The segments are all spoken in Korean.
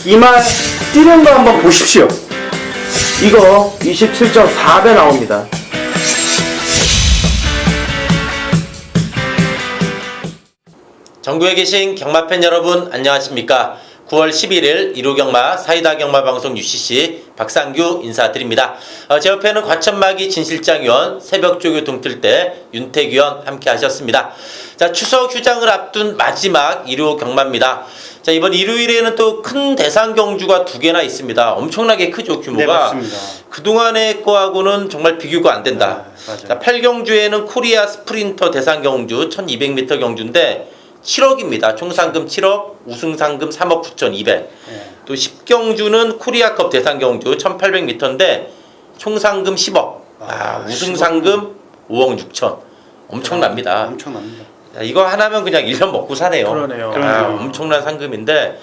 이 말 뛰는 거 한번 보십시오. 이거 27.4배 나옵니다. 전국에 계신 경마팬 여러분 안녕하십니까. 9월 11일 1호 경마 사이다 경마 방송 UCC 박상규 인사드립니다. 제 옆에는 과천마기 진실장위원, 새벽조교 동틀대 윤택위원 함께 하셨습니다. 자, 추석 휴장을 앞둔 마지막 1호 경마입니다. 자, 이번 일요일에는 또 큰 대상 경주가 2개나 있습니다. 엄청나게 크죠, 규모가. 네, 맞습니다. 그동안의 거하고는 정말 비교가 안 된다. 네, 맞아요. 자, 8경주에는 코리아 스프린터 대상 경주 1200m 경주인데 7억입니다. 총 상금 7억, 우승 상금 3억 9,200. 네. 또 10경주는 코리아컵 대상 경주 1800m인데 총 상금 10억. 우승 10억. 상금 5억 6천. 엄청납니다. 엄청납니다. 자, 이거 하나면 그냥 1년 먹고 사네요. 그러네요. 엄청난 상금인데,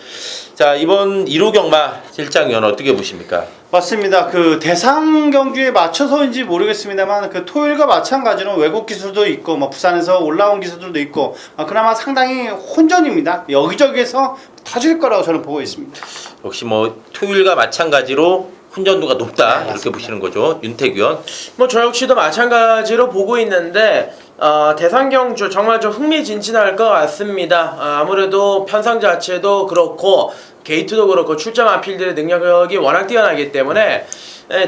자, 이번 1호 경마 실장위원 어떻게 보십니까? 맞습니다. 그 대상 경주에 맞춰서인지 모르겠습니다만 그 토요일과 마찬가지로 외국 기수도 있고 뭐 부산에서 올라온 기수들도 있고 그나마 상당히 혼전입니다. 여기저기에서 터질 거라고 저는 보고 있습니다. 역시 뭐 토요일과 마찬가지로 혼전도가 높다, 네, 이렇게 보시는 거죠, 윤택 위원. 뭐 저 역시도 마찬가지로 보고 있는데 대상 경주 정말 좀 흥미진진할 것 같습니다. 아무래도 편성 자체도 그렇고 게이트도 그렇고 출전 아필들의 능력이 워낙 뛰어나기 때문에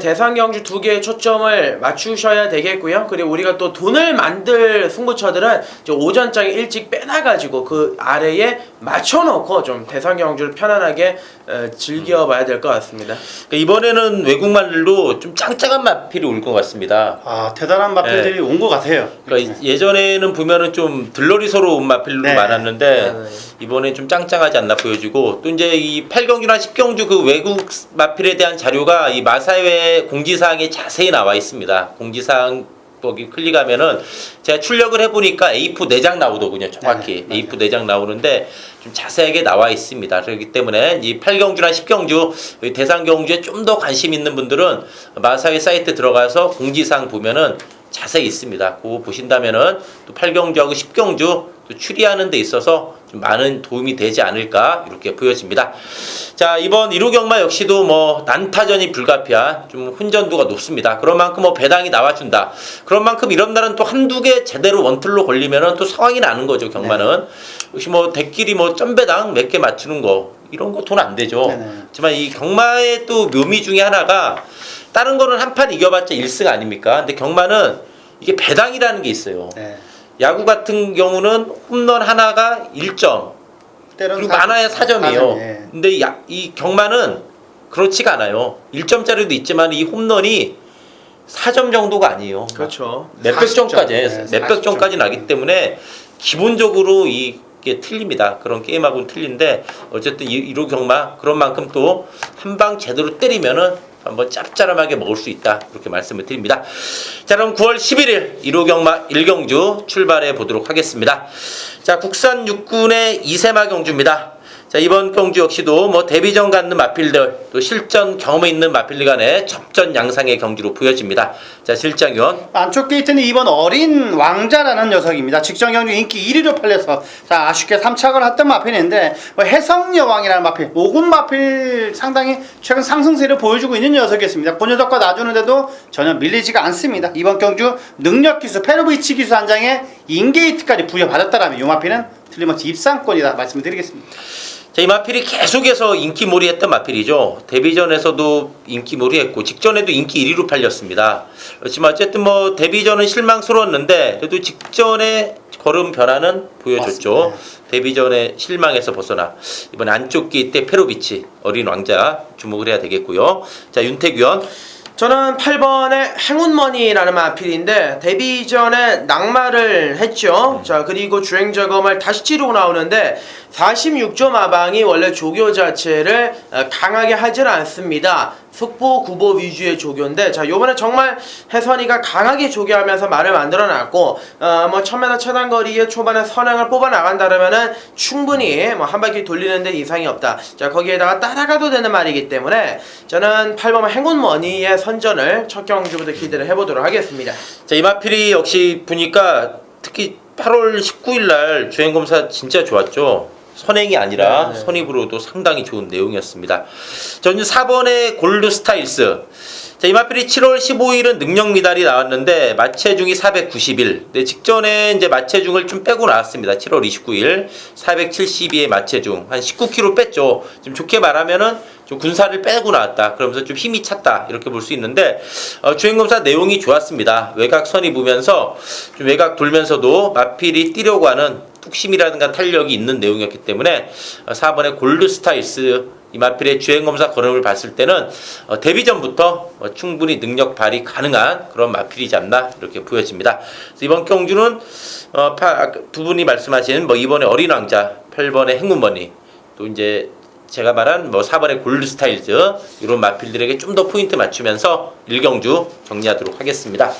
대상 경주 2개의 초점을 맞추셔야 되겠고요. 그리고 우리가 또 돈을 만들 승부처들은 이제 오전장에 일찍 빼놔가지고 그 아래에 맞춰놓고 좀 대상 경주를 편안하게 즐겨봐야 될 것 같습니다. 이번에는 외국말로 좀 짱짱한 마필이 올 것 같습니다. 대단한 마필들이 네. 온 것 같아요. 그러니까 예전에는 보면은 좀 들러리서로 온 마필로 네. 많았는데 네. 이번엔 좀 짱짱하지 않나 보여지고, 또 이제 이 8경주나 10경주 그 외국 마필에 대한 자료가 이 마사회 공지사항에 자세히 나와 있습니다. 공지사항 거기 클릭하면은 제가 출력을 해보니까 A4 4장 나오더군요. 정확히 네, A4 4장 나오는데 좀 자세하게 나와 있습니다. 그렇기 때문에 이 8경주나 10경주 대상 경주에 좀 더 관심 있는 분들은 마사회 사이트 들어가서 공지사항 보면은 자세히 있습니다. 그거 보신다면은 또 8경주하고 10경주 또 추리하는 데 있어서 좀 많은 도움이 되지 않을까 이렇게 보여집니다. 자, 이번 1호 경마 역시도 뭐 난타전이 불가피한 좀 혼전도가 높습니다. 그런 만큼 뭐 배당이 나와준다. 그런 만큼 이런 날은 또 한두 개 제대로 원틀로 걸리면은 또 상황이 나는 거죠, 경마는. 역시 뭐 대끼리 뭐 점배당 몇 개 맞추는 거 이런 거 돈 안 되죠. 네네. 하지만 이 경마의 또 묘미 중에 하나가, 다른 거는 한 판 이겨봤자 1승 아닙니까? 근데 경마는 이게 배당이라는 게 있어요. 네. 야구 같은 경우는 홈런 하나가 1점, 그리고 많아야 4점이에요. 예. 근데 이 경마는 그렇지가 않아요. 1점짜리도 있지만 이 홈런이 4점 정도가 아니에요. 그렇죠. 몇백 40점. 점까지, 네, 몇백 40점. 점까지 나기 때문에 기본적으로 이게 틀립니다. 그런 게임하고는 틀린데 어쨌든 1호 경마 그런 만큼 또 한 방 제대로 때리면은 한번 짭짤하게 먹을 수 있다, 그렇게 말씀을 드립니다. 자, 그럼 9월 11일 1호 경마 1경주 출발해 보도록 하겠습니다. 자, 국산 육군의 이세마 경주입니다. 자, 이번 경주 역시도 뭐 데뷔전 갖는 마필들, 또 실전 경험이 있는 마필들 간의 접전 양상의 경주로 보여집니다. 자, 실장위원. 안쪽 게이트는 이번 어린 왕자라는 녀석입니다. 직전 경주 인기 1위로 팔려서 아쉽게 3착을 했던 마필인데 해성여왕이라는 마필, 5군 마필 상당히 최근 상승세를 보여주고 있는 녀석이었습니다. 본여적과 놔주는데도 전혀 밀리지가 않습니다. 이번 경주 능력기수, 페로비치 기수 한 장에 인게이트까지 부여받았다라면 이 마필은 틀림없이 입상권이다 말씀을 드리겠습니다. 자, 이 마필이 계속해서 인기몰이했던 마필이죠. 데뷔전에서도 인기몰이했고 직전에도 인기 1위로 팔렸습니다. 그렇지만 어쨌든 뭐 데뷔전은 실망스러웠는데 그래도 직전에 걸음 변화는 보여줬죠. 맞습니다. 데뷔전에 실망해서 벗어나 이번 안쪽 게이트 페로비치 어린 왕자 주목을 해야 되겠고요. 자, 윤택 위원. 저는 8번의 행운머니라는 마필인데 데뷔전에 낙마를 했죠. 자, 그리고 주행저검을 다시 치르고 나오는데 46조 마방이 원래 조교 자체를 강하게 하질 않습니다. 속보 구보 위주의 조교인데, 자, 요번에 정말 혜선이가 강하게 조교하면서 말을 만들어 놨고, 뭐 1000m 차단거리에 초반에 선행을 뽑아 나간다면은 충분히 뭐 한 바퀴 돌리는 데 이상이 없다. 자, 거기에다가 따라가도 되는 말이기 때문에 저는 8번 행운머니의 선전을 첫 경주부터 기대를 해보도록 하겠습니다. 자, 이 마필이 역시 보니까 특히 8월 19일 날 주행검사 진짜 좋았죠. 선행이 아니라 네. 선입으로도 상당히 좋은 내용이었습니다. 저는 4번의 골드 스타일스. 자, 이 마필이 7월 15일은 능력 미달이 나왔는데 마체중이 491. 네, 직전에 이제 마체중을 좀 빼고 나왔습니다. 7월 29일 472의 마체중 한 19kg 뺐죠. 좀 좋게 말하면은 좀 군사를 빼고 나왔다. 그러면서 좀 힘이 찼다. 이렇게 볼 수 있는데 주행검사 내용이 좋았습니다. 외곽 선이 보면서 좀 외곽 돌면서도 마필이 뛰려고 하는 뚝심이라든가 탄력이 있는 내용이었기 때문에 4번의 골드 스타일스 이 마필의 주행검사 걸음을 봤을 때는 데뷔 전부터 충분히 능력 발휘 가능한 그런 마필이지 않나 이렇게 보여집니다. 그래서 이번 경주는 두 분이 말씀하신 뭐 2번의 어린 왕자, 8번의 행운머니, 또 이제 제가 말한 뭐 4번의 골드 스타일즈 이런 마필들에게 좀 더 포인트 맞추면서 1경주 정리하도록 하겠습니다.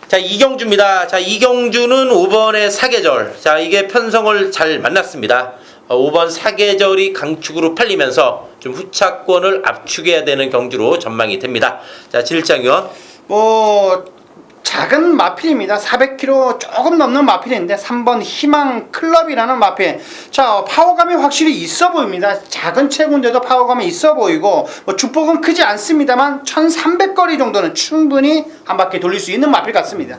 자, 2경주입니다. 자, 2경주는 5번의 사계절. 자, 이게 편성을 잘 만났습니다. 5번 사계절이 강축으로 팔리면서 좀 후차권을 압축해야 되는 경주로 전망이 됩니다. 자, 질장위원. 작은 마필입니다. 400kg 조금 넘는 마필인데 3번 희망 클럽이라는 마필. 자, 파워감이 확실히 있어 보입니다. 작은 체구인데도 파워감이 있어 보이고 주폭은 크지 않습니다만 1300거리 정도는 충분히 한 바퀴 돌릴 수 있는 마필 같습니다.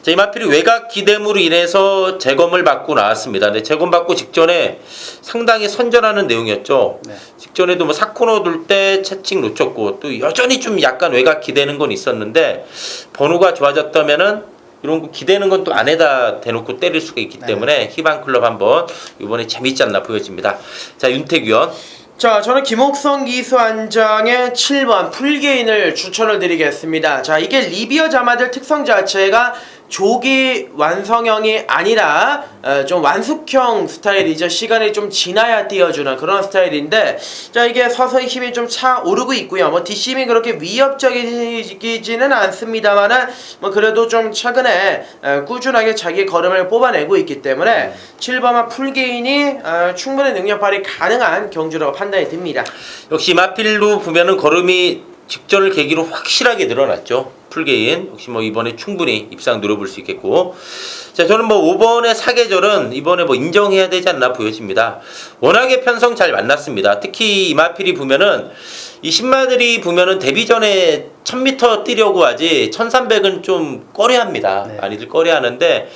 자, 이 마필이 외곽 기대물로 인해서 재검을 받고 나왔습니다. 근데 재검 받고 직전에 상당히 선전하는 내용이었죠. 네. 직전에도 뭐 4코너 돌 때 채찍 놓쳤고 또 여전히 좀 약간 외곽 기대는 건 있었는데 번호가 좋아졌다면은 이런 거 기대는 건 또 안에다 대놓고 때릴 수가 있기 때문에 희망클럽 한번 이번에 재밌지 않나 보여집니다. 자, 윤택 위원. 자, 저는 김옥성 기수안장의 7번 풀게인을 추천을 드리겠습니다. 자, 이게 리비어 자마들 특성 자체가 조기 완성형이 아니라 좀 완숙형 스타일이죠. 시간이 좀 지나야 띄워주는 그런 스타일인데, 자, 이게 서서히 힘이 좀 차오르고 있고요. 뭐 뒷심이 그렇게 위협적이지는 않습니다만은 뭐 그래도 좀 최근에 꾸준하게 자기의 걸음을 뽑아내고 있기 때문에 7번만 풀게인이 충분히 능력 발휘 가능한 경주라고 판단이 됩니다. 역시 마필로 보면은 걸음이 직전을 계기로 확실하게 늘어났죠. 풀게인 역시 뭐 이번에 충분히 입상 노려볼 수 있겠고, 자, 저는 뭐 5번의 사계절은 이번에 뭐 인정해야 되지 않나 보여집니다. 워낙에 편성 잘 만났습니다. 특히 이 마필이 보면은 이 신마들이 보면은 데뷔 전에 1000m 뛰려고 하지 1300은 좀 꺼려합니다. 네. 많이들 꺼려하는데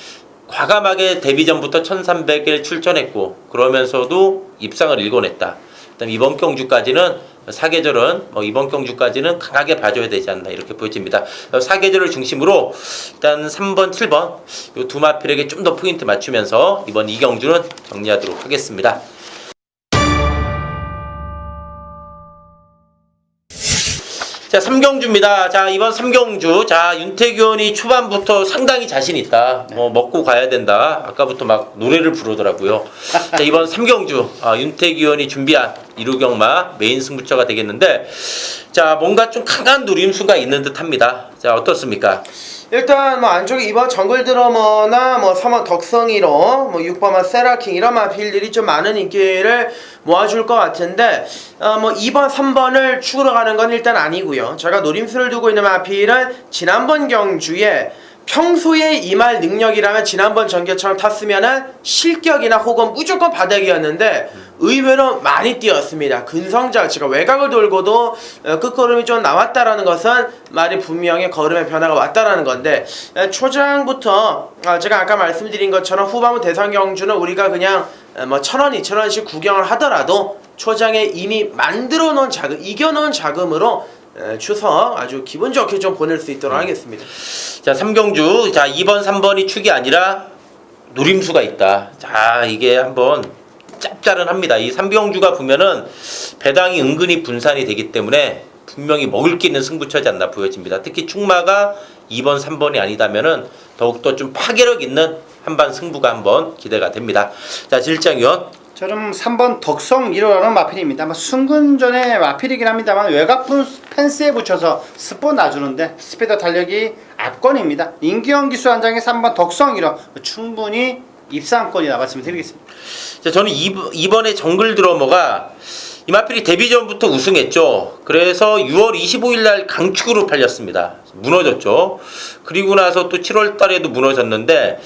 과감하게 데뷔 전부터 1300에 출전했고 그러면서도 입상을 일궈냈다. 그다음 이번 경주까지는 사계절은 뭐 이번 경주까지는 강하게 봐줘야 되지 않나 이렇게 보여집니다. 사계절을 중심으로 일단 3번, 7번 이 두 마필에게 좀 더 포인트 맞추면서 이번 2경주는 정리하도록 하겠습니다. 자, 3경주입니다. 자, 이번 3경주. 자, 윤택 의원이 초반부터 상당히 자신 있다. 먹고 가야 된다. 아까부터 막 노래를 부르더라고요. 자, 이번 3경주. 윤택 의원이 준비한 이루경마 메인 승부처가 되겠는데, 자, 뭔가 좀 강한 노림수가 있는 듯 합니다. 자, 어떻습니까? 일단 뭐 안쪽에 2번 정글 드러머나 뭐 3번 덕성이로 뭐 6번만 세라킹 이런 마필들이 좀 많은 인기를 모아줄 것 같은데 뭐 2번 3번을 추구러 가는 건 일단 아니고요. 제가 노림수를 두고 있는 마필은 지난번 경주에 평소에 임할 능력이라면 지난번 전개처럼 탔으면은 실격이나 혹은 무조건 바닥이었는데 의외로 많이 뛰었습니다. 근성 자체가 외곽을 돌고도 끝걸음이 좀 나왔다라는 것은 말이 분명히 걸음의 변화가 왔다라는 건데, 초장부터 제가 아까 말씀드린 것처럼 후반부 대상 경주는 우리가 그냥 뭐 1000원, 2000원씩 구경을 하더라도 초장에 이미 만들어 놓은 자금, 이겨 놓은 자금으로 추석 아주 기분 좋게 좀 보낼 수 있도록 하겠습니다. 자, 3경주. 자, 2번, 3번이 축이 아니라 노림수가 있다. 자, 이게 한번 짭짤은합니다. 이 3경주가 보면은 배당이 은근히 분산이 되기 때문에 분명히 먹을 게 있는 승부처지 않나 보여집니다. 특히 축마가 2번, 3번이 아니다면은 더욱더 좀 파괴력 있는 한반 승부가 한번 기대가 됩니다. 자, 질장위원. 저는 3번 덕성 1호라는 마필입니다. 순근전의 마필이긴 합니다만 외곽분 펜스에 붙여서 스포 놔주는데 스피드 달력이 압권입니다. 임기영 기수 한 장에 3번 덕성 1호 충분히 입상권이라 말씀드리겠습니다. 자, 저는 2번의 정글 드러머가 이 마필이 데뷔 전부터 우승했죠. 그래서 6월 25일 날 강축으로 팔렸습니다. 무너졌죠. 그리고 나서 또 7월 달에도 무너졌는데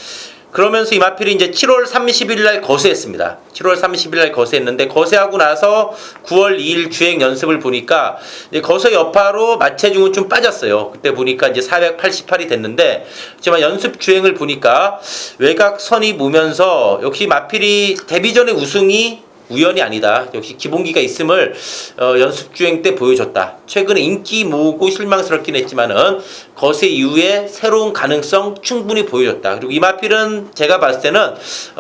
그러면서 이 마필이 이제 7월 30일 날 거세했습니다. 7월 30일 날 거세했는데 거세하고 나서 9월 2일 주행 연습을 보니까 이제 거세 여파로 마체중은 좀 빠졌어요. 그때 보니까 이제 488이 됐는데 하지만 연습 주행을 보니까 외곽선이 보면서 역시 마필이 데뷔전의 우승이 우연이 아니다. 역시 기본기가 있음을 연습 주행 때 보여줬다. 최근에 인기 모으고 실망스럽긴 했지만은 거세 이후에 새로운 가능성 충분히 보여줬다. 그리고 이 마필은 제가 봤을 때는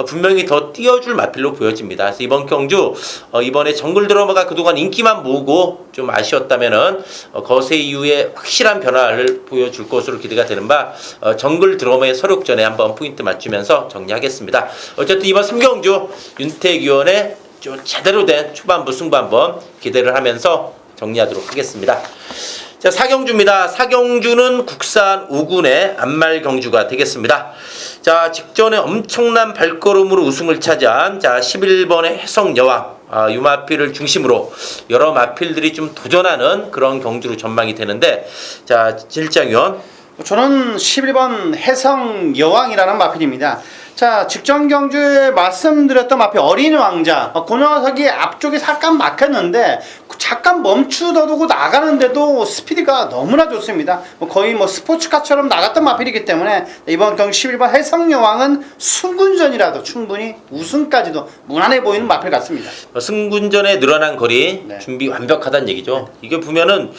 분명히 더 띄워줄 마필로 보여집니다. 그래서 이번 경주 이번에 정글 드러머가 그동안 인기만 모으고 좀 아쉬웠다면은 거세 이후에 확실한 변화를 보여줄 것으로 기대가 되는 바 정글 드러머의 서력전에 한번 포인트 맞추면서 정리하겠습니다. 어쨌든 이번 3경주 윤택위원의 좀 제대로 된 초반부 승부 한번 기대를 하면서 정리하도록 하겠습니다. 자, 4경주입니다. 4경주는 국산 5군의 안말 경주가 되겠습니다. 자, 직전에 엄청난 발걸음으로 우승을 차지한 11번의 해성여왕 유마필을 중심으로 여러 마필들이 좀 도전하는 그런 경주로 전망이 되는데, 자, 질장위원. 저는 11번 해성여왕이라는 마필입니다. 자, 직전 경주에 말씀드렸던 마필 어린 왕자, 그 녀석이 앞쪽에 잠깐 막혔는데 잠깐 멈추더라도 나가는데도 스피드가 너무나 좋습니다. 거의 스포츠카처럼 나갔던 마필이기 때문에 이번 경주 11번 해성여왕은 승군전이라도 충분히 우승까지도 무난해 보이는 마필 같습니다. 승군전에 늘어난 거리 네. 준비 완벽하다는 얘기죠. 이게 보면은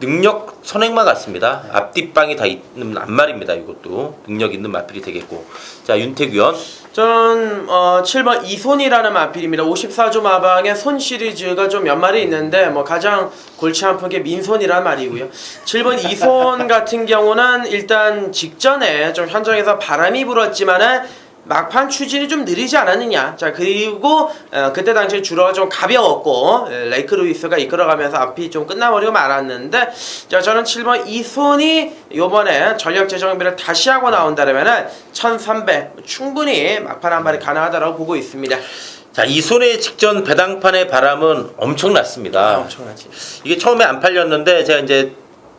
능력 선행마 같습니다. 앞뒷방이 다 있는 안말입니다. 이것도 능력 있는 마필이 되겠고. 자, 윤택 위원. 저는 7번 이손이라는 마필입니다. 54조 마방의 손 시리즈가 좀 몇 마리 있는데 가장 골치 아픈 게 민손이라는 말이고요. 7번 이손 같은 경우는 일단 직전에 좀 현장에서 바람이 불었지만은 막판 추진이 좀 느리지 않았느냐. 자, 그리고 그때 당시에 주로가 좀 가벼웠고 레이크 루이스가 이끌어가면서 앞이 좀 끝나버리고 말았는데, 자, 저는 7번 이손이 요번에 전력 재정비를 다시 하고 나온다면은 1300 충분히 막판 한 발이 가능하다고 보고 있습니다. 자, 이손의 직전 배당판의 바람은 엄청났습니다. 엄청나지. 이게 처음에 안 팔렸는데 제가 이제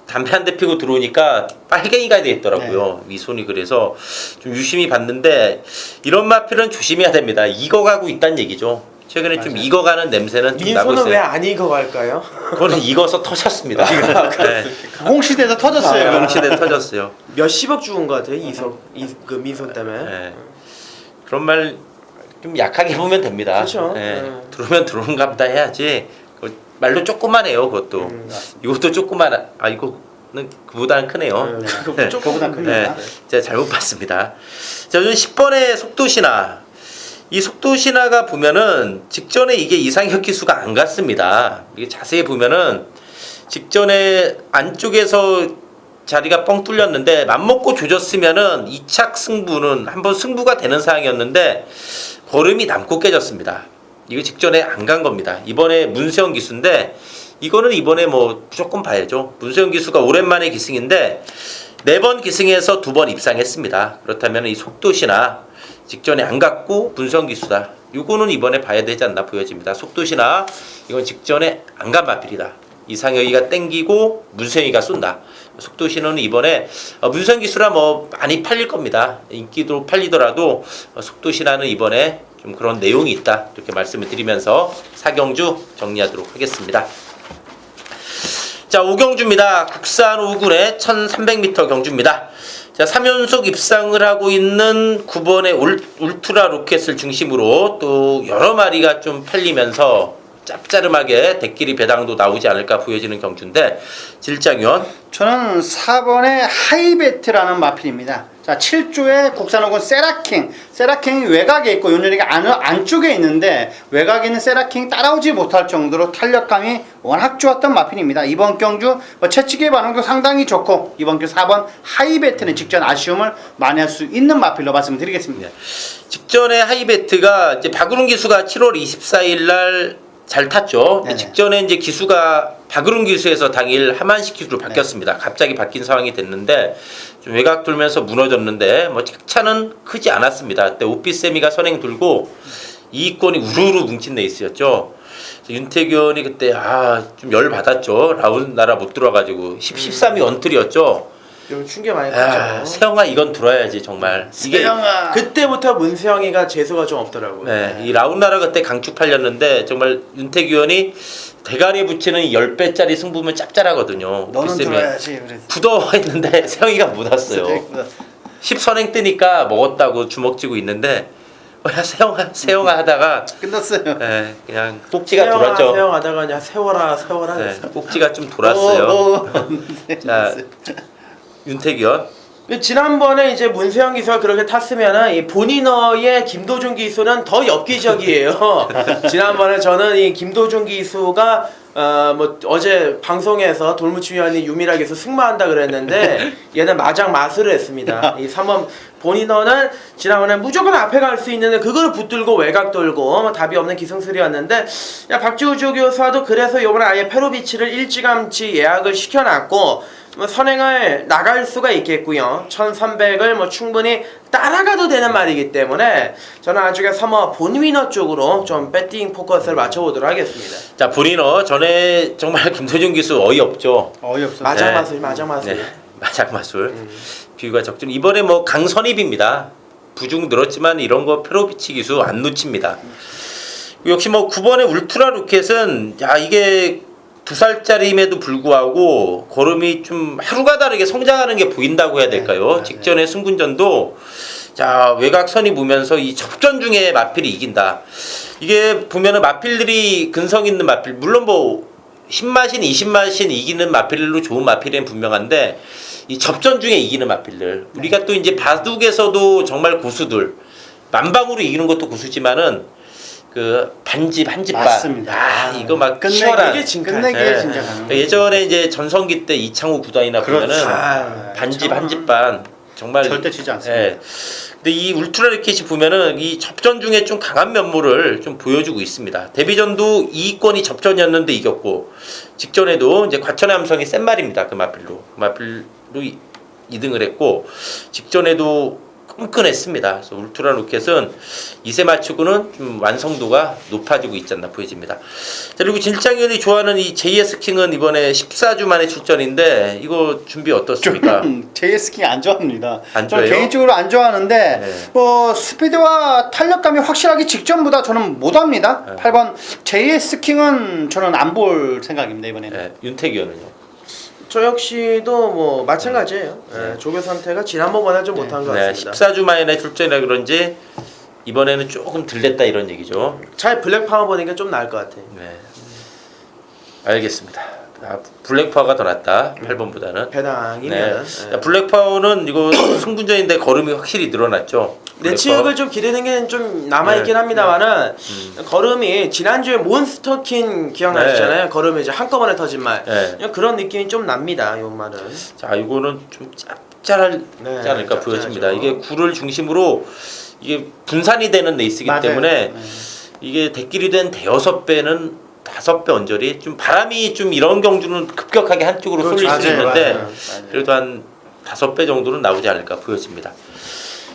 담배 한 대 피고 들어오니까 빨갱이가 돼 있더라고요. 이손이. 그래서 좀 유심히 봤는데 이런 마필은 조심해야 됩니다. 익어가고 있다는 얘기죠. 최근에 좀 익어가는 냄새는 좀 나고 민손은 있어요. 왜 안 익어갈까요? 그거는 익어서 터졌습니다. 네. 홍시대에서 터졌어요. 명시대 터졌어요. 몇십억 죽은 것 같아요. 그 민손 때문에. 네. 그런 말 좀 약하게 보면 됩니다. 그렇죠. 네. 들어오면 들어오는가 보다 해야지. 말로 조그만해요. 그것도. 이것도 조그만. 이거는 그보다는 크네요. 네. 그거보다 큽니다. 제가 잘못 봤습니다. 자, 저는 10번의 속도신화. 이 속도신화가 보면은 직전에 이게 이상혁 기수가 안 갔습니다. 이게 자세히 보면은 직전에 안쪽에서 자리가 뻥 뚫렸는데 맘먹고 조졌으면은 2착 승부는 한번 승부가 되는 상황이었는데 걸음이 남고 깨졌습니다. 이거 직전에 안 간 겁니다. 이번에 문세영 기수인데 이거는 이번에 무조건 봐야죠. 문세영 기수가 오랜만에 기승인데 4번 기승에서 2번 입상했습니다. 그렇다면 이 속도시나 직전에 안 갔고 문세영 기수다. 이거는 이번에 봐야 되지 않나 보여집니다. 속도시나 이건 직전에 안 간 마필이다. 이상혁이가 땡기고 문세영이가 쏜다. 속도신호는 이번에 문세영 기수라 많이 팔릴 겁니다. 인기도 팔리더라도 속도신화는 이번에 좀 그런 내용이 있다. 이렇게 말씀을 드리면서 4경주 정리하도록 하겠습니다. 자, 5경주입니다. 국산 5군의 1300m 경주입니다. 자, 3연속 입상을 하고 있는 9번의 울트라 로켓을 중심으로 또 여러 마리가 좀 팔리면서 짭짜름하게 대끼리 배당도 나오지 않을까 보여지는 경주인데, 질장위원. 저는 4번의 하이베트라는 마필입니다. 자, 7조의 국산호군 세라킹. 세라킹이 외곽에 있고 윤열이가 안쪽에 있는데 외곽에 있는 세라킹이 따라오지 못할 정도로 탄력감이 워낙 좋았던 마필입니다. 이번 경주 채찍의 반응도 상당히 좋고 이번 경주 4번 하이베트는 직전 아쉬움을 많이 할 수 있는 마필로 말씀드리겠습니다. 직전에 하이베트가 이제 박우릉 기수가 7월 24일 날 잘 탔죠. 직전에 이제 기수가 박우릉 기수에서 당일 하만식 기수로 바뀌었습니다. 갑자기 바뀐 상황이 됐는데 좀 외곽 돌면서 무너졌는데 차는 크지 않았습니다. 그때 오피세미가 선행 돌고 이익권이 우르르 뭉친 레이스였죠. 윤택 의원이 그때 좀 열 받았죠. 라운나라 못 들어가지고 13위 언틀이었죠. 좀 충격 많이 받죠. 세영아 이건 들어야지 정말. 이게 세영아. 그때부터 문세영이가 재수가 좀 없더라고요. 네, 이 라운나라 그때 강축 팔렸는데 정말 윤태규 의원이 대가리에 붙이는 10배짜리 승부면 짭짤하거든요. 너는 오피스에 들어야지. 그래서. 굳어 했는데 세영이가 못 왔어요. 10선행 뜨니까 먹었다고 주먹 쥐고 있는데 세영아 하다가 끝났어요. 네, 그냥 꼭지가 돌았죠. 세영 하다가 그냥 세워라 네, 했어. 꼭지가 좀 돌았어요. 네, 자, 윤태규 의원. 지난번에 이제 문세영 기수가 그렇게 탔으면은 이 본인어의 김도준 기수는 더 엽기적이에요. 지난번에 저는 이 김도준 기수가 뭐 어제 방송에서 돌무치 위원이 유밀하게 해서 승마한다 그랬는데 얘는 마장 마술을 했습니다. 이 3번 본인어는 지난번에 무조건 앞에 갈 수 있는데 그걸 붙들고 외곽 돌고 뭐 답이 없는 기승술이었는데 야 박지우 교수와도 그래서 이번에 아예 페로비치를 일찌감치 예약을 시켜놨고 뭐 선행을 나갈 수가 있겠고요. 1300을 뭐 충분히 따라가도 되는 말이기 때문에 저는 나중에 3호 본위너 쪽으로 좀 배팅 포커스를 맞춰보도록 하겠습니다. 자, 본인어 전에 정말 김도준 기수 어이없죠. 어이없어. 마장마술 마장마술. 네, 마장마술. 비유가 적절. 이번에 뭐 강선입입니다. 부중 늘었지만 이런 거 페로비치 기수 안 놓칩니다. 역시 뭐 9번의 울트라 루켓은 야 이게 2살짜리임에도 불구하고 걸음이 좀 하루가 다르게 성장하는 게 보인다고 해야 될까요? 네. 직전의 승군전도 자 외곽선이 보면서 이 접전 중에 마필이 이긴다. 이게 보면은 마필들이 근성 있는 마필 물론 뭐 10마신 20마신 이기는 마필로 좋은 마필은 분명한데 이 접전 중에 이기는 마필들 우리가 또 이제 바둑에서도 정말 고수들 만방으로 이기는 것도 고수지만은 그 반집 한집반 맞습니다. 이거 막 끝내기, 치열한 이게 끝내기에 진짜 가는 그러니까 예전에 이제 전성기 때 이창호 구단이나 그렇죠. 보면은 반집 한집반 정말 절대 지지 않습니다. 예. 근데 이 울트라 리켓이 보면은 이 접전 중에 좀 강한 면모를 좀 보여주고 있습니다. 데뷔전도 2위권이 접전이었는데 이겼고 직전에도 이제 과천의 함성이 센 말입니다. 그 마필로 2등을 했고 직전에도 끈끈했습니다. 그래서 울트라 로켓은 2세 맞추고는 좀 완성도가 높아지고 있지 않나 보여집니다. 자, 그리고 진창현이 좋아하는 이 JS 킹은 이번에 14주 만에 출전인데 이거 준비 어떻습니까? JS킹 안 좋아합니다. 안 저는 좋아해요? 개인적으로 안 좋아하는데 네. 뭐 스피드와 탄력감이 확실하기 직전보다 저는 못합니다. 네. 8번 JS킹은 저는 안 볼 생각입니다 이번에는. 네, 윤태기 의원은요? 저 역시도 뭐 마찬가지예요. 조교 상태가 지난번보다 좀 못한 것 네, 같습니다. 14주 만에 출전이라 그런지 이번에는 조금 들렸다 이런 얘기죠. 차라리 블랙 파워 보는 게 좀 나을 것 같아요. 네, 알겠습니다. 블랙파워가 더 낫다. 8번보다는. 배당이면 자, 블랙파워는 이거 승분전인데 걸음이 확실히 늘어났죠. 내치역을 좀 기르는 게 좀 남아있긴 네. 합니다만은 걸음이 지난주에 몬스터킨 기억나시잖아요. 걸음이 이제 한꺼번에 터진 말 네. 그냥 그런 느낌이 좀 납니다. 요 말은 자, 이거는 좀 짭짤하지 네, 않을까 짭짤하죠. 보여집니다. 이게 구를 중심으로 이게 분산이 되는 레이스이기 맞아요. 때문에 이게 대끼리 된 대여섯 배는 5배 언저리 좀 바람이 좀 이런 경주는 급격하게 한쪽으로 쏠릴 수 맞아요, 있는데 맞아요. 그래도 한 5배 정도는 나오지 않을까 보여집니다.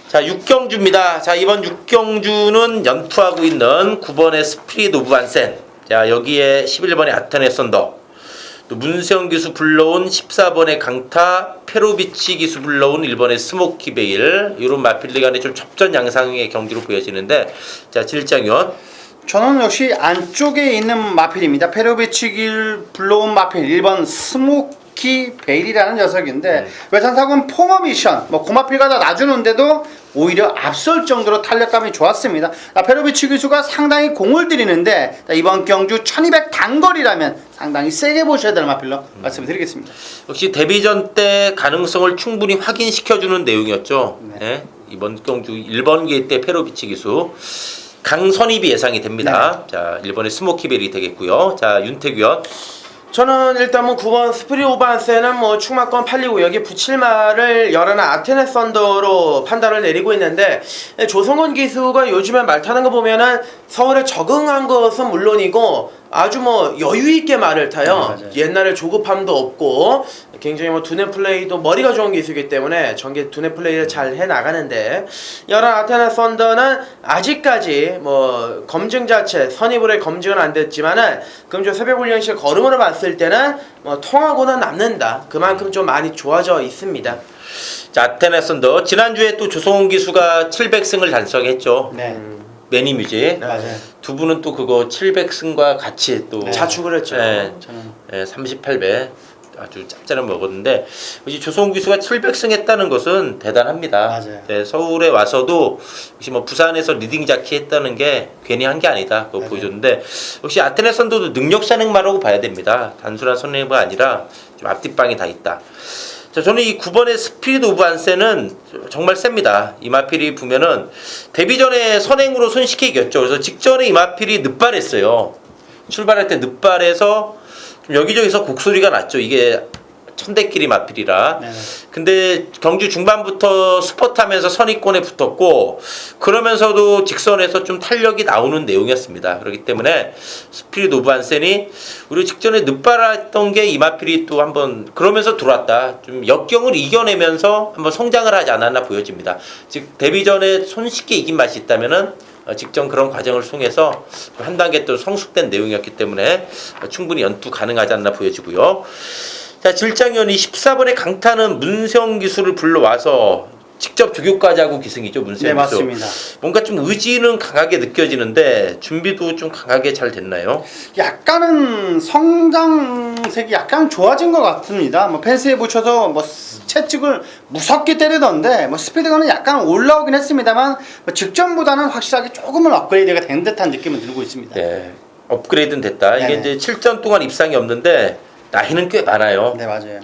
자, 6경주입니다. 자, 이번 6경주는 연투하고 있는 9번의 스프릿 오브 안센. 자, 여기에 11번의 아테네 썬더. 또 문세영 기수 불러온 14번의 강타, 페로비치 기수 불러온 1번의 스모키 베일. 이런 마필들 간의 좀 접전 양상의 경기로 보여지는데 자, 질장위원. 저는 역시 안쪽에 있는 마필입니다. 페로비치길 불러온 마필 1번 스모키 베일이라는 녀석인데 외산사군 포머 미션 뭐 고마필가 다 놔주는데도 오히려 앞설 정도로 탄력감이 좋았습니다. 페로비치 기수가 상당히 공을 들이는데 이번 경주 1200 단거리라면 상당히 세게 보셔야 될 마필로 말씀드리겠습니다. 역시 데뷔전 때 가능성을 충분히 확인시켜주는 내용이었죠. 네. 이번 경주 1번 기회 때 페로비치 기수. 강선입이 예상이 됩니다. 자, 1번의 스모키벨이 되겠고요. 자, 윤태규 의원. 저는 일단 뭐 9번 스프릿 오브 안센은 뭐 충마권 팔리고 여기 붙일말을 열하나 아테네 썬더로 판단을 내리고 있는데 조성원 기수가 요즘에 말 타는 거 보면은 서울에 적응한 것은 물론이고 아주 뭐 여유 있게 말을 타요. 맞아요. 옛날에 조급함도 없고 굉장히 뭐 두뇌 플레이도 머리가 좋은 기수이기 때문에 전개 두뇌 플레이를 잘 해 나가는데, 여러 아테네 썬더는 아직까지 뭐 검증 자체 선입으로의 검증은 안 됐지만은 금주 새벽 훈련실 걸음으로 봤을 때는 뭐 통하고는 남는다. 그만큼 좀 많이 좋아져 있습니다. 자, 아테네 썬더 지난주에 또 조성훈 기수가 700승을 달성했죠. 네. 매니뮤직. 맞아요. 두 분은 또 그거 700승과 같이 또 자축을 했죠. 네, 저는 38배 아주 짭짤한 먹었는데, 이제 조성훈 기수가 700승 했다는 것은 대단합니다. 맞아요. 네, 서울에 와서도 역시 뭐 부산에서 리딩 자키 했다는 게 괜히 한 게 아니다. 그거 맞아요. 보여줬는데, 역시 아테네 썬더도 능력 산행마라고 봐야 됩니다. 단순한 선행마가 아니라 좀 앞뒷방이 다 있다. 자, 저는 이 9번의 스피릿 오브 안세는 정말 셉니다. 이마필이 보면은 데뷔전에 선행으로 손쉽게 이겼죠. 그래서 직전에 이마필이 늑발했어요. 출발할 때 늑발해서 좀 여기저기서 곡소리가 났죠. 이게 천대끼리 마필이라. 네네. 근데 경주 중반부터 스퍼트하면서 선입권에 붙었고, 그러면서도 직선에서 좀 탄력이 나오는 내용이었습니다. 그렇기 때문에 스피릿 오브 안센이 우리 직전에 늑발했던 게 이마필이 또 한번 그러면서 들어왔다. 좀 역경을 이겨내면서 한번 성장을 하지 않았나 보여집니다. 즉 데뷔전에 손쉽게 이긴 맛이 있다면은 직전 그런 과정을 통해서 한 단계 또 성숙된 내용이었기 때문에 충분히 연투 가능하지 않나 보여지고요. 자, 질장위원이 14번의 강타는 문세영 기수를 불러와서 직접 조교까지 하고 기승이죠, 문세영 네, 기수. 맞습니다. 뭔가 좀 의지는 강하게 느껴지는데 준비도 좀 강하게 잘 됐나요? 약간은 성장색이 약간 좋아진 것 같습니다. 뭐 펜스에 붙여서 뭐 채찍을 무섭게 때리던데, 뭐 스피드가는 약간 올라오긴 했습니다만 뭐 직전보다는 확실하게 조금은 업그레이드가 된 듯한 느낌을 들고 있습니다. 네, 업그레이드는 됐다. 이게 네네. 이제 7전 동안 입상이 없는데 나이는 꽤 많아요. 네, 맞아요.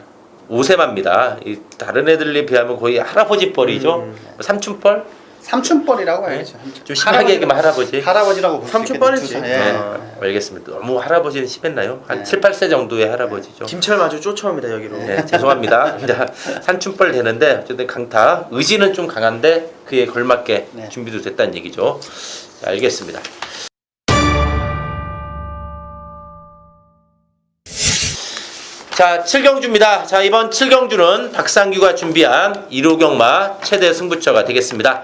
5세마입니다. 다른 애들에 비하면 거의 할아버지 뻘이죠. 삼촌뻘? 삼촌뻘이라고 해야죠. 좀 심하게 얘기하면 할아버지. 할아버지라고 볼 수 삼촌뻘이지. 있겠네요. 네, 예. 알겠습니다. 너무 할아버지는 심했나요? 한 네. 7, 8세 정도의 할아버지죠. 김철 마주 쫓아옵니다 여기로. 네, 죄송합니다. 자, 산춘벌 되는데 어쨌든 강타 의지는 좀 강한데 그에 걸맞게 네. 준비도 됐다는 얘기죠. 자, 알겠습니다. 자, 7경주입니다. 자, 이번 7경주는 박상규가 준비한 1호 경마 최대 승부처가 되겠습니다.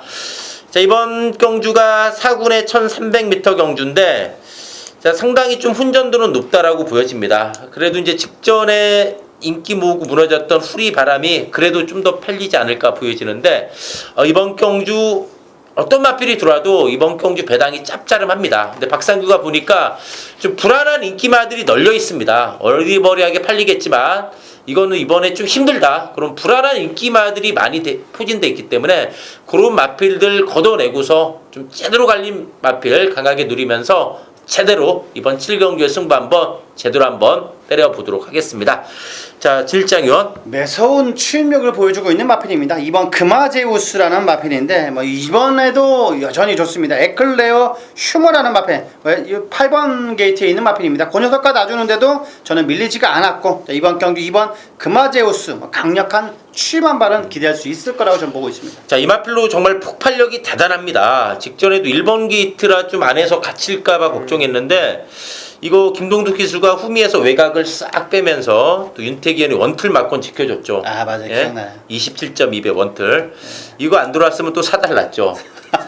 자, 이번 경주가 4군의 1300m 경주인데, 자, 상당히 좀 훈전도는 높다라고 보여집니다. 그래도 이제 직전에 인기 모으고 무너졌던 후리 바람이 그래도 좀 더 팔리지 않을까 보여지는데, 이번 경주 어떤 마필이 들어와도 이번 경주 배당이 짭짤합니다. 근데 박상규가 보니까 좀 불안한 인기마들이 널려 있습니다. 어리버리하게 팔리겠지만 이거는 이번에 좀 힘들다. 그럼 불안한 인기마들이 많이 포진돼 있기 때문에 그런 마필들 걷어내고서 좀 제대로 갈린 마필 강하게 누리면서 제대로 이번 7경주의 승부 제대로 한번 때려보도록 하겠습니다. 자, 질장위원. 매서운 추인력을 보여주고 있는 마필입니다. 이번 금화제우스라는 마필인데 뭐 이번에도 여전히 좋습니다. 에클레어 슈머라는 마필, 8번 게이트에 있는 마필입니다. 그 녀석과 놔주는데도 저는 밀리지가 않았고, 이번 경기 이번 금화제우스 강력한 출반발은 기대할 수 있을 거라고 저는 보고 있습니다. 자, 이 마필로 정말 폭발력이 대단합니다. 직전에도 1번 게이트라 좀 안에서 갇힐까봐 걱정했는데, 이거 김동두 기수가 후미에서 외곽을 싹 빼면서 또 윤태기 의원이 원틀 맞건 지켜줬죠. 아, 맞아요. 기억나요. 27.2배 원틀. 이거 안 들어왔으면 또 사달났죠.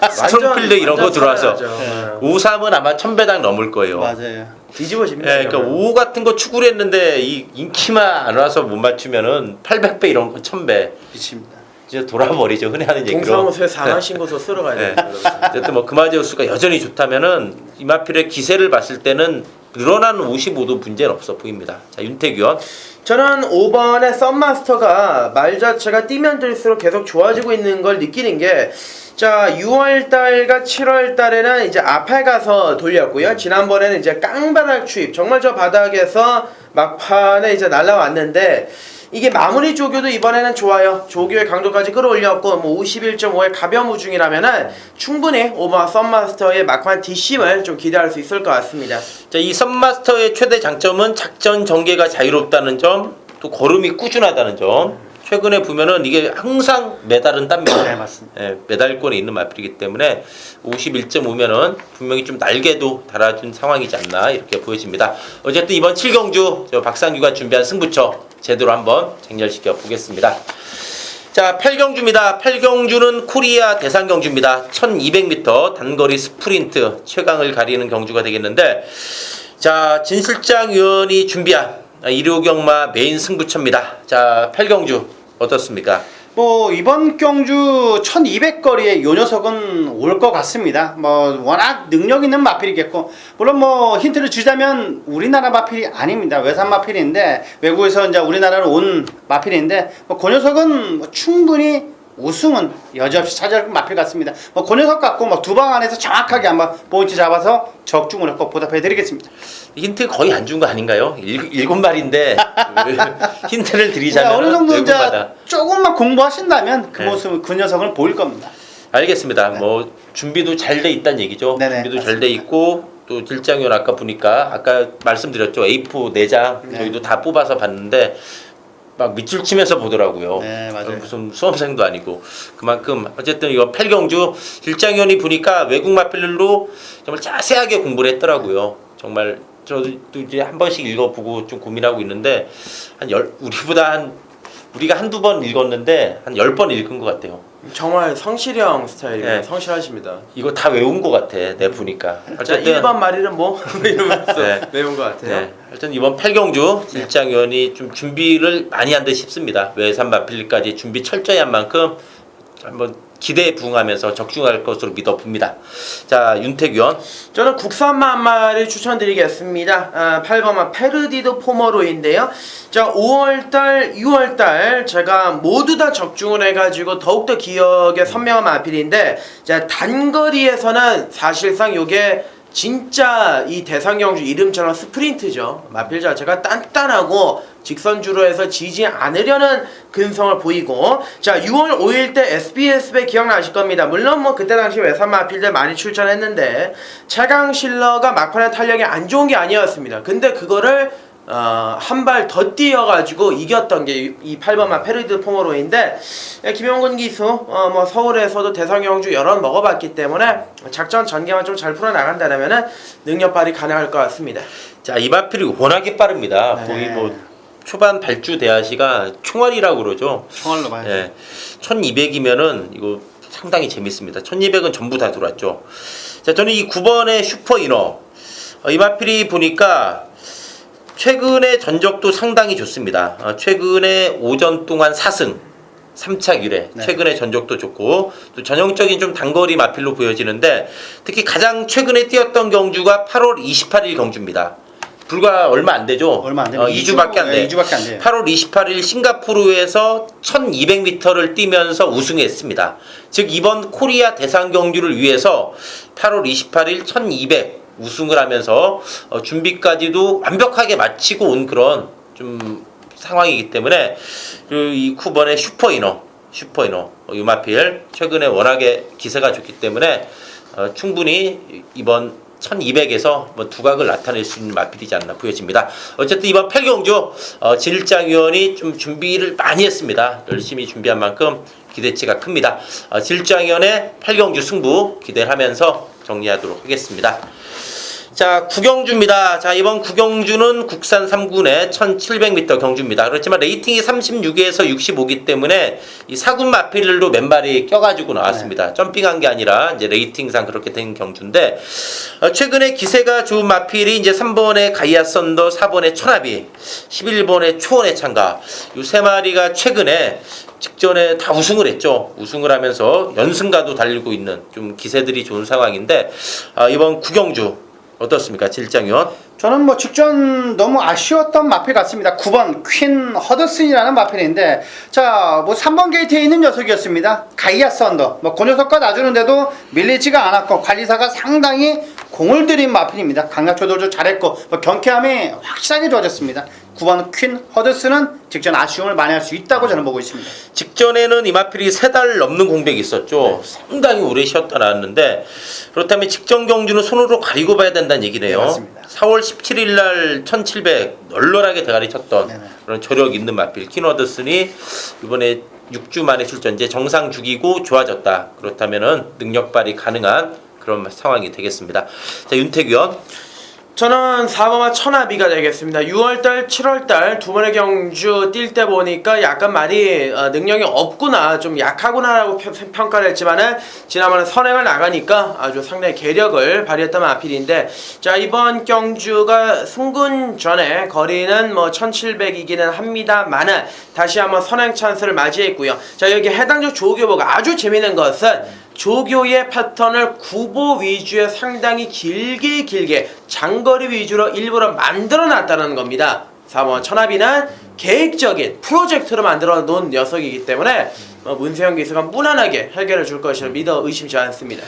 완전- 스톰필드 이런 거 완전 들어와서 살아나죠. 53은 아마 1000배당 넘을 거예요. 맞아요. 뒤집어집니다. 예, 그러니까 5 같은 거 추구를 했는데 이 인기만 안 와서 못 맞추면은 800배 이런 거 1000배. 미칩니다. 진짜 돌아버리죠. 흔히 하는 얘기로. 동사무소에 4만 신고서 쓰러 가야 네. 됩니다. 어쨌든 뭐 금화제우스가 여전히 좋다면은 이마필의 기세를 봤을 때는 늘어나는 55도 문제는 없어 보입니다. 자, 윤태규 의원. 저는 5번의 썬마스터가 말 자체가 뛰면 뛸수록 계속 좋아지고 있는 걸 느끼는 게, 자, 6월달과 7월달에는 이제 앞에 가서 돌렸고요. 지난번에는 이제 깡바닥 추입, 정말 저 바닥에서 막판에 이제 날라왔는데, 이게 마무리 조교도 이번에는 좋아요. 조교의 강도까지 끌어올렸고, 뭐 51.5의 가벼운 우중이라면은 충분히 5번 썬마스터의 막판 뒷심을 좀 기대할 수 있을 것 같습니다. 자, 이 썬마스터의 최대 장점은 작전 전개가 자유롭다는 점, 또 걸음이 꾸준하다는 점. 최근에 보면은 이게 항상 메달은 땁니다. 네, 맞습니다. 예, 메달권에 있는 마필이기 때문에 51.5면은 분명히 좀 날개도 달아준 상황이지 않나 이렇게 보여집니다. 어쨌든 이번 7경주 저 박상규가 준비한 승부처 제대로 한번 쟁렬시켜 보겠습니다. 자, 8경주입니다. 8경주는 코리아 대상경주입니다. 1200m 단거리 스프린트 최강을 가리는 경주가 되겠는데, 자, 진 실장 위원이 준비한 일요경마 메인 승부처입니다. 자, 8경주 어떻습니까? 뭐 이번 경주 1200거리에 요 녀석은 올 것 같습니다. 뭐 워낙 능력 있는 마필이겠고, 물론 뭐 힌트를 주자면 우리나라 마필이 아닙니다. 외산 마필인데, 외국에서 이제 우리나라로 온 마필인데, 뭐 그 녀석은 뭐 충분히 우승은 여지없이 차지할 마필 같습니다. 뭐 그 녀석 갖고 뭐 두 방 안에서 정확하게 한번 포인트 잡아서 적중을 꼭 보답해드리겠습니다. 힌트 거의 안 준 거 아닌가요? 일곱 마리인데 힌트를 드리자면 어느 정도 이제 외국마다. 조금만 공부하신다면 그 네. 모습, 그 녀석을 보일 겁니다. 알겠습니다. 뭐 준비도 잘 돼 있다는 얘기죠. 네네, 준비도 잘 돼 있고, 또 실장위원 아까 보니까 아까 말씀드렸죠. A4 4장 네. 저희도 다 뽑아서 봤는데 막 밑줄 치면서 보더라고요. 네, 맞아요. 무슨 수험생도 아니고. 그만큼 어쨌든 이거 8경주 실장위원이 보니까 외국 마필로 정말 자세하게 공부를 했더라고요. 정말 저도 이제 한 번씩 읽어보고 좀 고민하고 있는데 우리가 한두 번 읽었는데 한 10번 읽은 것 같아요. 정말 성실형 스타일이에요. 네. 성실하십니다. 이거 다 외운 것 같아. 내 보니까. 자, 1번 말이는 뭐 이러면서 네. 외운 것 같아요. 네. 하여튼 이번 8경주 실장위원이 좀 준비를 많이 한 듯 싶습니다. 외산 마필까지 준비 철저히 한 만큼 한번 기대에 부응하면서 적중할 것으로 믿어봅니다. 자, 윤택 위원. 저는 국산마 한 마리 추천드리겠습니다. 8번마 페르디도 포머로인데요. 자, 5월달, 6월달 제가 모두 다 적중을 해가지고 더욱더 기억에 선명한 마필인데, 자, 단거리에서는 사실상 요게 진짜 이 대상경주 이름처럼 스프린트죠. 마필 자체가 단단하고 직선주로 해서 지지 않으려는 근성을 보이고, 자, 6월 5일 때 SBS배 기억나실 겁니다. 물론 뭐 그때 당시 외산 마필들 많이 출전했는데 최강실러가 막판에 탄력이 안 좋은 게 아니었습니다. 근데 그거를 한 발 더 뛰어가지고 이겼던 게 이 8번마 페르드 포머로인데, 김용근 기수 뭐 서울에서도 대상경주 여러 번 먹어봤기 때문에 작전 전개만 좀 잘 풀어나간다면은 능력 발휘 가능할 것 같습니다. 자, 이 마필이 워낙에 빠릅니다. 네. 거의 뭐 초반 발주 대하시가 총알이라고 그러죠. 총알로 봐야 돼. 예. 1200이면은 이거 상당히 재밌습니다. 1200은 전부 다 들어왔죠. 자, 저는 이 9번의 슈퍼이너. 이 마필이 보니까 최근에 전적도 상당히 좋습니다. 최근에 오전 동안 4승 3차 1회. 네. 최근에 전적도 좋고, 또 전형적인 좀 단거리 마필로 보여지는데, 특히 가장 최근에 뛰었던 경주가 8월 28일 경주입니다. 불과 얼마 안 되죠? 얼마 안 됩니다. 2주밖에 안 돼. 2주밖에 안 돼요. 8월 28일 싱가포르에서 1200m를 뛰면서 우승했습니다. 즉 이번 코리아 대상 경주를 위해서 8월 28일 1200 우승을 하면서 준비까지도 완벽하게 마치고 온 그런 좀 상황이기 때문에 이 9번의 슈퍼이너 유마필 최근에 워낙에 기세가 좋기 때문에 충분히 이번 1200에서 뭐 두각을 나타낼 수 있는 마필이지 않나 보여집니다. 어쨌든 이번 8경주 진일장위원이 좀 준비를 많이 했습니다. 열심히 준비한 만큼 기대치가 큽니다. 진일장위원의 8경주 승부 기대하면서 정리하도록 하겠습니다. 자, 구경주입니다. 자, 이번 구경주는 국산 3군의 1700m 경주입니다. 그렇지만 레이팅이 36에서 65기 때문에 이 4군 마필들도 몇 마리 껴가지고 나왔습니다. 네. 점핑한 게 아니라 이제 레이팅상 그렇게 된 경주인데, 최근에 기세가 좋은 마필이 이제 3번의 가이아 썬더, 4번의 천하비, 11번의 초원의 창가, 이 세 마리가 최근에 직전에 다 우승을 했죠. 우승을 하면서 연승가도 달리고 있는 좀 기세들이 좋은 상황인데, 이번 구경주 어떻습니까, 진일장위원? 저는 뭐 직전 너무 아쉬웠던 마필 같습니다. 9번 퀸 허드슨이라는 마필인데, 자, 뭐 3번 게이트에 있는 녀석이었습니다. 가이아 썬더. 뭐 그 녀석과 놔주는데도 밀리지가 않았고 관리사가 상당히 공을 들인 마필입니다. 강약 조절도 잘했고 경쾌함이 확실하게 좋아졌습니다. 9번 퀸 허드슨은 직전 아쉬움을 많이 할 수 있다고 저는 보고 있습니다. 직전에는 이마필이 3달 넘는 공백이 있었죠. 상당히 오래 쉬었다 나왔는데 그렇다면 직전 경주는 손으로 가리고 봐야 된다는 얘기네요. 네, 맞습니다. 4월 4월 17일 날 1700 널널하게 대가리 쳤던 네네. 그런 저력 있는 마필 퀸허드슨이 이번에 6주 만에 출전 이제 정상 주기고 좋아졌다. 그렇다면은 능력 발휘 가능한 그런 상황이 되겠습니다. 자, 윤태규 의원. 저는 4번마 천하비가 되겠습니다. 6월달, 7월달 두 번의 경주 뛸 때 보니까 약간 많이 능력이 없구나, 좀 약하구나라고 평가를 했지만은 지난번에 선행을 나가니까 아주 상당히 계력을 발휘했던 마필인데, 자, 이번 경주가 승군 전에 거리는 뭐 1700이기는 합니다만은 다시 한번 선행 찬스를 맞이했고요. 자, 여기 해당적 조교보가 아주 재미있는 것은 조교의 패턴을 구보 위주의 상당히 길게 장거리 위주로 일부러 만들어 놨다는 겁니다. 4번 천하비는 계획적인 프로젝트로 만들어 놓은 녀석이기 때문에 문세영 기수가 무난하게 해결해 줄 것이라 믿어 의심치 않습니다.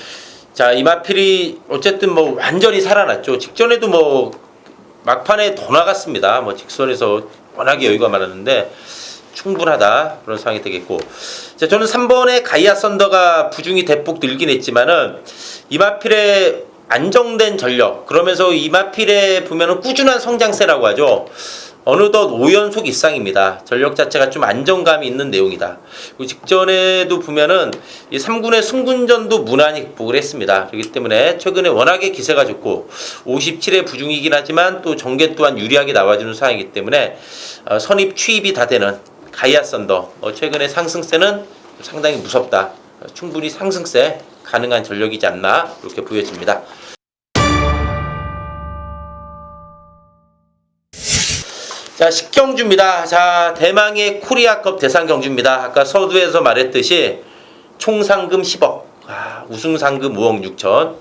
자, 이마필이 어쨌든 뭐 완전히 살아났죠. 직전에도 뭐 막판에 더 나갔습니다. 뭐 직선에서 워낙에 여유가 많았는데 충분하다 그런 상황이 되겠고, 자, 저는 3번의 가이아 썬더가 부중이 대폭 늘긴 했지만은 이마필의 안정된 전력, 그러면서 이마필의 보면은 꾸준한 성장세라고 하죠. 어느덧 5연속 이상입니다. 전력 자체가 좀 안정감이 있는 내용이다. 그리고 직전에도 보면은 이 3군의 승군전도 무난히 극복을 했습니다. 그렇기 때문에 최근에 워낙에 기세가 좋고 57의 부중이긴 하지만 또 전개 또한 유리하게 나와주는 상황이기 때문에 선입 취입이 다 되는 가이아 썬더, 최근의 상승세는 상당히 무섭다. 충분히 상승세 가능한 전력이지 않나 이렇게 보여집니다. 자, 10경주입니다. 자, 대망의 코리아컵 대상 경주입니다. 아까 서두에서 말했듯이 총 상금 10억, 우승 상금 5억 6천,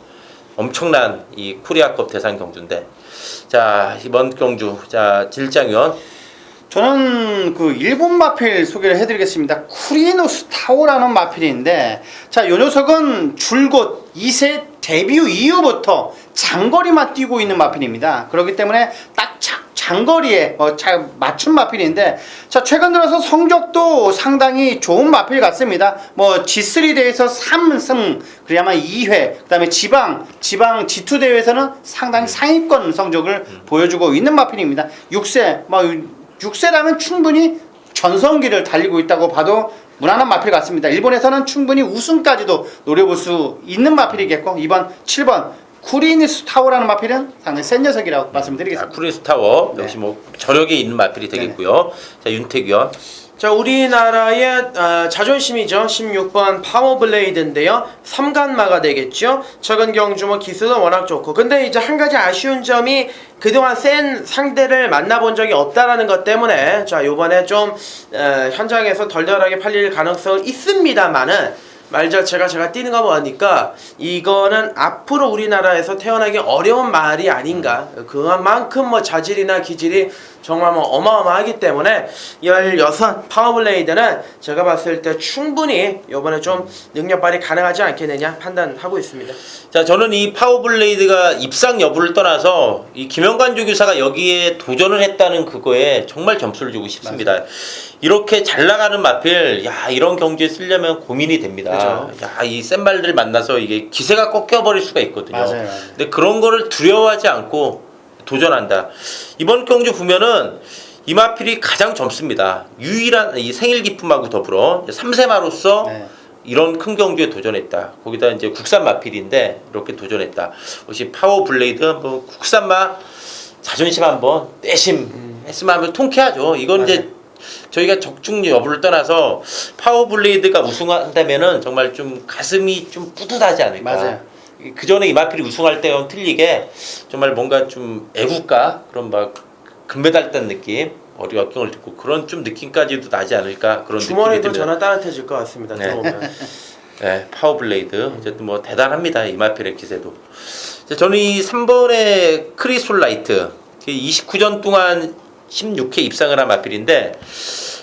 엄청난 이 코리아컵 대상 경주인데, 자, 이번 경주, 자, 질장위원. 저는 그 일본 마필 소개를 해드리겠습니다. 쿠리누스 타오라는 마필인데, 자, 요 녀석은 줄곧 2세 데뷔 이후부터 장거리만 뛰고 있는 마필입니다. 그렇기 때문에 딱 장거리에 잘 맞춘 마필인데, 자, 최근 들어서 성적도 상당히 좋은 마필 같습니다. 뭐 G3 대회에서 3승, 그야말로 2회, 그다음에 지방 G2 대회에서는 상당히 상위권 성적을 보여주고 있는 마필입니다. 6세라면 충분히 전성기를 달리고 있다고 봐도 무난한 마필 같습니다. 일본에서는 충분히 우승까지도 노려볼 수 있는 마필이겠고, 이번 7번 쿠리니스 타워라는 마필은 상당히 센 녀석이라고 말씀드리겠습니다. 쿠리니스 타워 역시 뭐 저력에 있는 마필이 되겠고요. 자, 윤태규 의원. 자, 우리나라의 자존심이죠. 16번 파워블레이드인데요. 3간마가 되겠죠. 최근 경주 뭐 기술도 워낙 좋고, 근데 이제 한 가지 아쉬운 점이 그동안 센 상대를 만나본 적이 없다라는 것 때문에, 자, 요번에 좀 현장에서 덜덜하게 팔릴 가능성은 있습니다만은, 말 자체가 제가 뛰는 거 보니까 이거는 앞으로 우리나라에서 태어나기 어려운 말이 아닌가. 그만큼 뭐 자질이나 기질이 정말 뭐 어마어마하기 때문에 16 파워블레이드는 제가 봤을 때 충분히 이번에 좀 능력 발휘 가능하지 않겠느냐 판단하고 있습니다. 자, 저는 이 파워블레이드가 입상 여부를 떠나서 이 김영관 조교사가 여기에 도전을 했다는 그거에 정말 점수를 주고 싶습니다. 맞아요. 이렇게 잘 나가는 마필, 야, 이런 경주에 쓰려면 고민이 됩니다. 그렇죠. 야, 이 센 말들을 만나서 이게 기세가 꺾여버릴 수가 있거든요. 맞아요. 근데 그런 거를 두려워하지 않고 도전한다. 이번 경주 보면은 이마필이 가장 젊습니다. 유일한 이 생일 기품하고 더불어 3세마로서 네. 이런 큰 경주에 도전했다. 거기다 이제 국산 마필인데 이렇게 도전했다. 혹시 파워블레이드 한번 국산마 자존심 한번 떼심 했으면 한번 통쾌하죠. 이건 이제 저희가 적중 여부를 떠나서 파워블레이드가 우승한다면은 정말 좀 가슴이 좀 뿌듯하지 않을까. 맞아요. 그 전에 이마필이 우승할 때와는 틀리게 정말 뭔가 좀 애국가 그런 막 금메달 딴 느낌, 어리 역경을 듣고 그런 좀 느낌까지도 나지 않을까 그런 느낌이 주머니도 듭니다. 전화 따뜻해질 것 같습니다. 네. 들어보면. 네, 파워블레이드 어쨌든 뭐 대단합니다. 이마필의 기세도. 자, 저는 이 3번의 크리솔라이트 29전 동안 16회 입상을 한 마필인데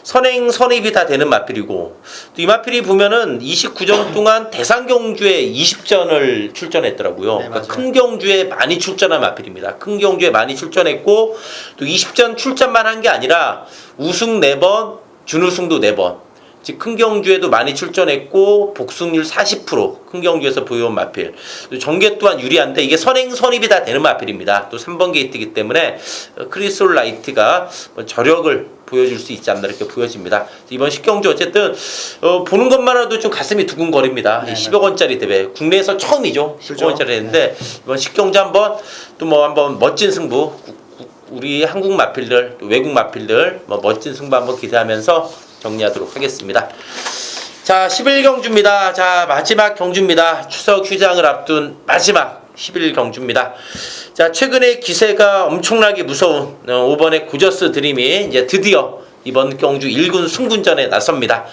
선행 선입이 다 되는 마필이고 또 이 마필이 보면은 29전 동안 대상 경주에 20전을 출전했더라고요. 네, 그러니까 큰 경주에 많이 출전한 마필입니다. 큰 경주에 많이 출전했고 또 20전 출전만 한 게 아니라 우승 4번, 준우승도 4번. 즉 큰 경주에도 많이 출전했고 복승률 40% 큰 경주에서 보여온 마필. 전개 또한 유리한데 이게 선행 선입이 다 되는 마필입니다. 또 3번 게이트이기 때문에 크리솔 라이트가 저력을 보여줄 수 있지 않나 이렇게 보여집니다. 이번 10경주 어쨌든 보는 것만으로도 좀 가슴이 두근거립니다. 네, 10억 원짜리 대회 국내에서 처음이죠. 10억 그렇죠. 원짜리 했는데 이번 10경주 한번 또 뭐 한번 멋진 승부 우리 한국 마필들 또 외국 마필들 뭐 멋진 승부 한번 기대하면서 정리하도록 하겠습니다. 자, 11경주입니다. 자, 마지막 경주입니다. 추석 휴장을 앞둔 마지막 11경주입니다. 자, 최근에 기세가 엄청나게 무서운 5번의 고저스 드림이 이제 드디어 이번 경주 1군 승군전에 나섭니다.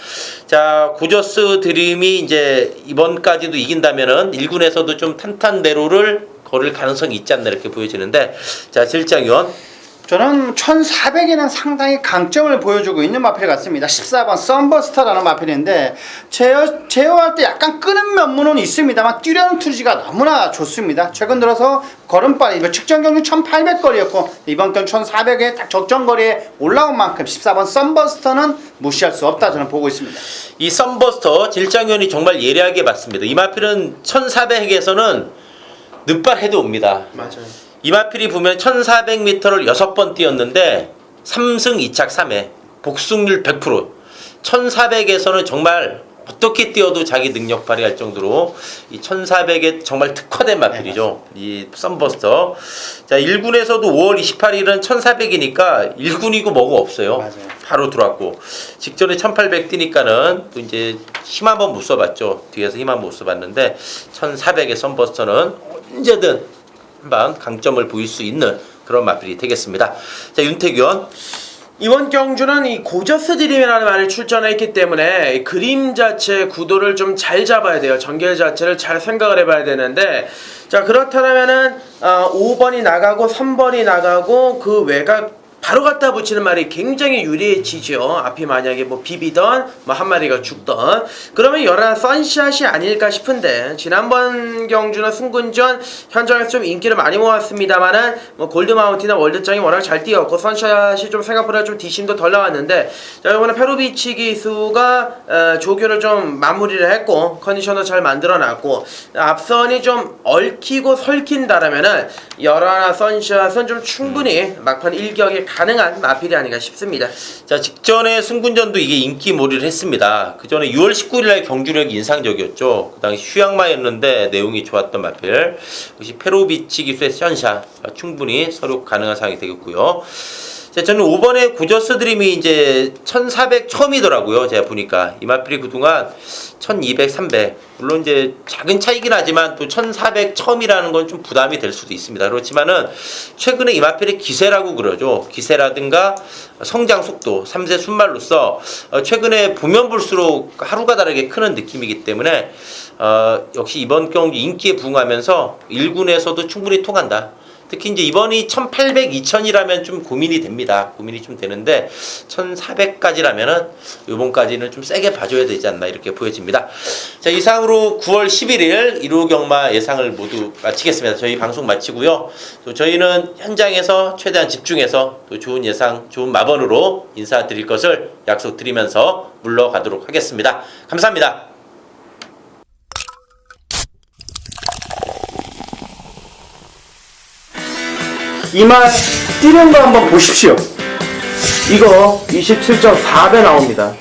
자, 고저스 드림이 이제 이번까지도 이긴다면은 1군에서도 좀 탄탄대로를 걸을 가능성이 있지 않나 이렇게 보여지는데, 자, 질장위원. 저는 1400에는 상당히 강점을 보여주고 있는 마필 같습니다. 14번 썬버스터라는 마필인데 제어할 때 약간 끄는 면모는 있습니다만 뛰려는 투지가 너무나 좋습니다. 최근 들어서 걸음발이 측정 경주 1800거리였고 이번 경 1400에 딱 적정거리에 올라온 만큼 14번 썬버스터는 무시할 수 없다 저는 보고 있습니다. 이 썬버스터 질장위원이 정말 예리하게 봤습니다. 이 마필은 1400에서는 늦발해도 옵니다. 맞아요. 이 마필이 보면 1400m를 6번 뛰었는데 3승 2착 3회 복승률 100%. 1400에서는 정말 어떻게 뛰어도 자기 능력 발휘할 정도로 이 1400에 정말 특화된 마필이죠. 이 썬버스터. 자, 1군에서도 5월 28일은 1400이니까 1군이고 뭐고 없어요. 맞아요. 바로 들어왔고 직전에 1800 뛰니까는 또 이제 힘 한번 못 써봤죠. 뒤에서 힘 한번 못 써봤는데 1400의 썬버스터는 언제든 한번 강점을 보일 수 있는 그런 마필이 되겠습니다. 자, 윤태규원. 이번 경주는 이 고저스 드림이라는 말이 출전했기 때문에 그림 자체 구도를 좀 잘 잡아야 돼요. 전개 자체를 잘 생각을 해봐야 되는데, 자, 그렇다면은 5번이 나가고 3번이 나가고 그 외곽 바로 갖다 붙이는 말이 굉장히 유리해지죠. 앞이 만약에 뭐 비비던 뭐 한 마리가 죽던 그러면 열한 선샷이 아닐까 싶은데, 지난번 경주는 승군전 현장에서 좀 인기를 많이 모았습니다만은 뭐 골드마운틴이나 월드장이 워낙 잘 뛰었고 선샷이 좀 생각보다 좀 뒷심도 덜 나왔는데, 자, 이번에 페로비치 기수가 조교를 좀 마무리를 했고 컨디션도 잘 만들어놨고 앞선이 좀 얽히고 설킨다라면은 열하나 선샷은 좀 충분히 막판 일격에 가능한 마필이 아닌가 싶습니다. 자, 직전에 승군전도 이게 인기몰이를 했습니다. 그 전에 6월 19일날 경주력이 인상적이었죠. 그 당시 휴양마였는데 내용이 좋았던 마필. 역시 페로비치 기수의 션샷 충분히 서로 가능한 상황이 되겠고요. 자, 저는 5번에 고저스 드림이 이제 1400 처음이더라고요. 제가 보니까 이 마필이 그동안 1200, 300 물론 이제 작은 차이긴 하지만 또 1400 처음이라는 건 좀 부담이 될 수도 있습니다. 그렇지만은 최근에 이 마필의 기세라고 그러죠. 기세라든가 성장 속도, 3세 순말로서 최근에 보면 볼수록 하루가 다르게 크는 느낌이기 때문에 역시 이번 경기 인기에 부응하면서 1군에서도 충분히 통한다. 특히 이제 이번이 1800, 2000이라면 좀 고민이 됩니다. 고민이 좀 되는데 1400까지라면은 요번까지는 좀 세게 봐줘야 되지 않나 이렇게 보여집니다. 자, 이상으로 9월 11일 1호 경마 예상을 모두 마치겠습니다. 저희 방송 마치고요. 또 저희는 현장에서 최대한 집중해서 또 좋은 예상, 좋은 마번으로 인사드릴 것을 약속드리면서 물러가도록 하겠습니다. 감사합니다. 이 말 뛰는 거 한번 보십시오. 이거 27.4배 나옵니다.